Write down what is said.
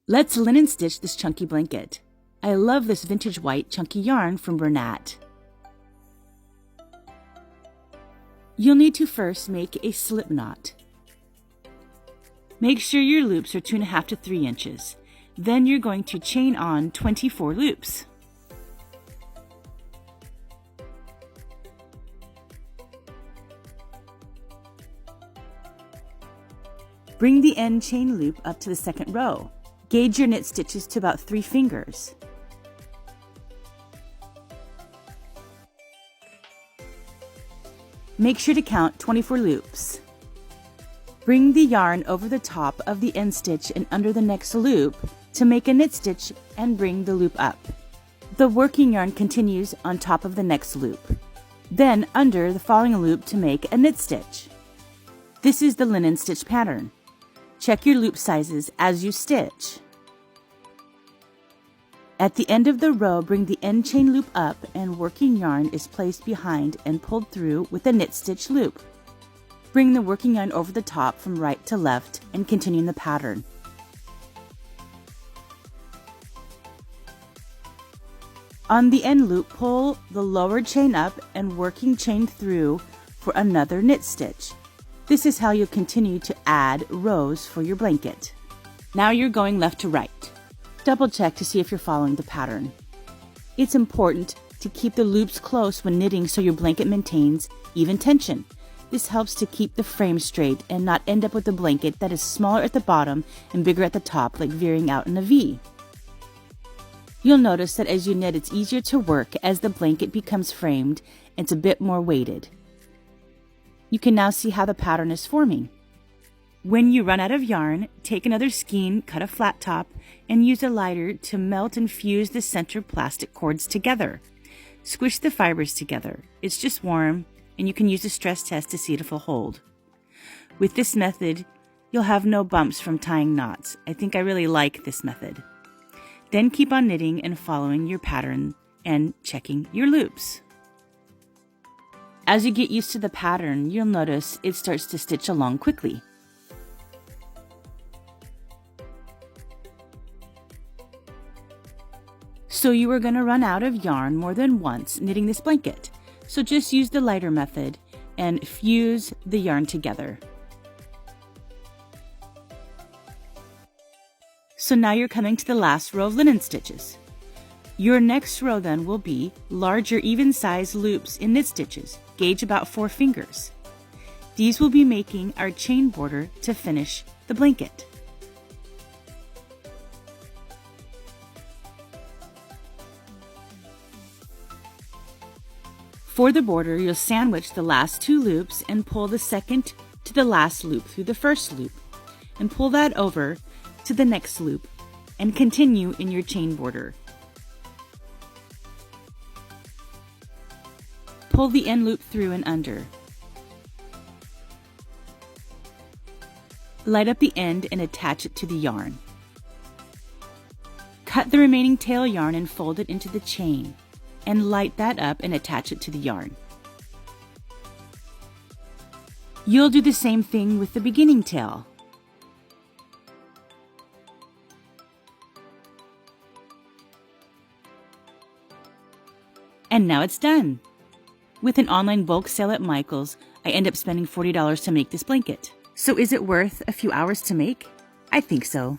Let's linen stitch this chunky blanket. I love this vintage white chunky yarn from Bernat. You'll need to first make a slip knot. Make sure your loops are 2.5 to 3 inches. Then you're going to chain on 24 loops. Bring the end chain loop up to the second row. Gauge your knit stitches to about 3 fingers. Make sure to count 24 loops. Bring the yarn over the top of the end stitch and under the next loop to make a knit stitch and bring the loop up. The working yarn continues on top of the next loop, then under the following loop to make a knit stitch. This is the linen stitch pattern. Check your loop sizes as you stitch. At the end of the row, bring the end chain loop up and working yarn is placed behind and pulled through with a knit stitch loop. Bring the working yarn over the top from right to left and continue in the pattern. On the end loop, pull the lower chain up and working chain through for another knit stitch. This is how you'll continue to add rows for your blanket. Now you're going left to right. Double check to see if you're following the pattern. It's important to keep the loops close when knitting so your blanket maintains even tension. This helps to keep the frame straight and not end up with a blanket that is smaller at the bottom and bigger at the top, like veering out in a V. You'll notice that as you knit, it's easier to work as the blanket becomes framed and it's a bit more weighted. You can now see how the pattern is forming. When you run out of yarn, take another skein, cut a flat top, and use a lighter to melt and fuse the center plastic cords together. Squish the fibers together. It's just warm, and you can use a stress test to see if it'll hold. With this method, you'll have no bumps from tying knots. I think I really like this method. Then keep on knitting and following your pattern and checking your loops. As you get used to the pattern, you'll notice it starts to stitch along quickly. So you are going to run out of yarn more than once knitting this blanket. So just use the lighter method and fuse the yarn together. So now you're coming to the last row of linen stitches. Your next row then will be larger even size loops in knit stitches, gauge about 4 fingers. These will be making our chain border to finish the blanket. For the border, you'll sandwich the last 2 loops and pull the second to the last loop through the first loop, and pull that over to the next loop, and continue in your chain border. Pull the end loop through and under. Light up the end and attach it to the yarn. Cut the remaining tail yarn and fold it into the chain, and light that up and attach it to the yarn. You'll do the same thing with the beginning tail. And now it's done. With an online bulk sale at Michael's, I end up spending $40 to make this blanket. So is it worth a few hours to make? I think so.